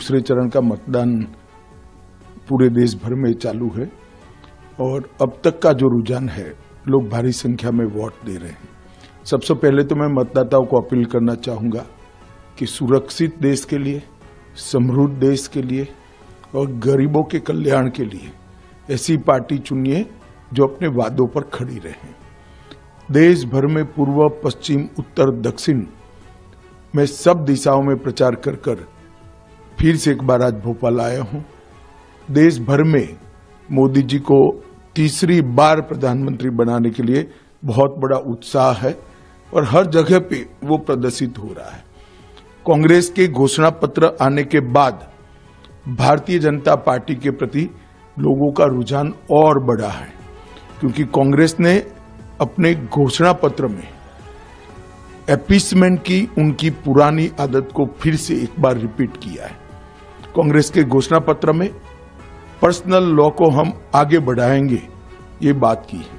दूसरे चरण का मतदान पूरे देश भर में चालू है और अब तक का जो रुझान है, लोग भारी संख्या में वोट दे रहे हैं। सबसे पहले तो मैं मतदाताओं को अपील करना चाहूंगा कि सुरक्षित देश के लिए, समृद्ध देश के लिए और गरीबों के कल्याण के लिए ऐसी पार्टी चुनिए जो अपने वादों पर खड़ी रहे। देश भर में पूर्व, पश्चिम, उत्तर, दक्षिण में सब दिशाओं में प्रचार कर कर फिर से एक बार आज भोपाल आया हूं। देश भर में मोदी जी को तीसरी बार प्रधानमंत्री बनाने के लिए बहुत बड़ा उत्साह है और हर जगह पे वो प्रदर्शित हो रहा है। कांग्रेस के घोषणा पत्र आने के बाद भारतीय जनता पार्टी के प्रति लोगों का रुझान और बढ़ा है, क्योंकि कांग्रेस ने अपने घोषणा पत्र में अपीसमेंट की उनकी पुरानी आदत को फिर से एक बार रिपीट किया है। कांग्रेस के घोषणा पत्र में पर्सनल लॉ को हम आगे बढ़ाएंगे, ये बात की है।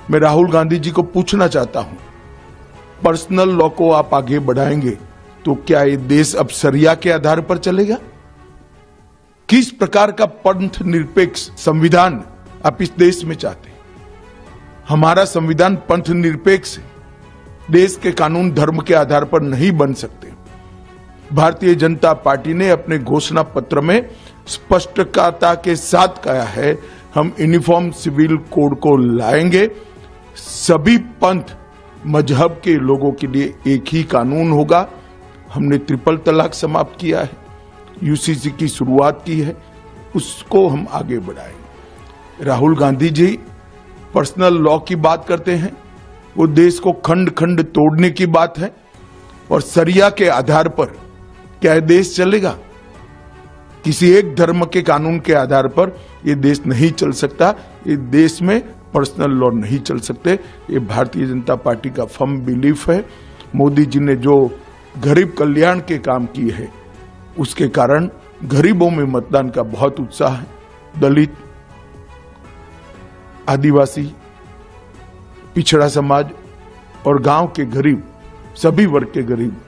मैं राहुल गांधी जी को पूछना चाहता हूं, पर्सनल लॉ को आप आगे बढ़ाएंगे तो क्या ये देश अब शरिया के आधार पर चलेगा? किस प्रकार का पंथ निरपेक्ष संविधान आप इस देश में चाहते हैं? हमारा संविधान पंथ निरपेक्ष है। देश के कानून धर्म के आधार पर नहीं बन सकते। भारतीय जनता पार्टी ने अपने घोषणा पत्र में स्पष्टता के साथ कहा है, हम यूनिफॉर्म सिविल कोड को लाएंगे। सभी पंथ मजहब के लोगों के लिए एक ही कानून होगा। हमने ट्रिपल तलाक समाप्त किया है, यूसीसी की शुरुआत की है, उसको हम आगे बढ़ाएंगे। राहुल गांधी जी पर्सनल लॉ की बात करते हैं, वो देश को खंड खंड तोड़ने की बात है और शरिया के आधार पर क्या यह देश चलेगा? किसी एक धर्म के कानून के आधार पर यह देश नहीं चल सकता। ये देश में पर्सनल लॉ नहीं चल सकते। ये भारतीय जनता पार्टी का फर्म बिलीफ है। मोदी जी ने जो गरीब कल्याण के काम किए हैं, उसके कारण गरीबों में मतदान का बहुत उत्साह है। दलित, आदिवासी, पिछड़ा समाज और गांव के गरीब, सभी वर्ग के गरीब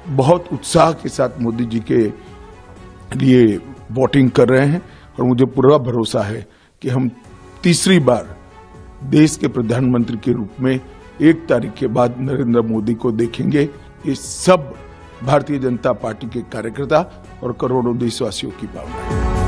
बहुत उत्साह के साथ मोदी जी के लिए वोटिंग कर रहे हैं और मुझे पूरा भरोसा है कि हम तीसरी बार देश के प्रधानमंत्री के रूप में 1 तारीख के बाद नरेंद्र मोदी को देखेंगे। ये सब भारतीय जनता पार्टी के कार्यकर्ता और करोड़ों देशवासियों की भावना है।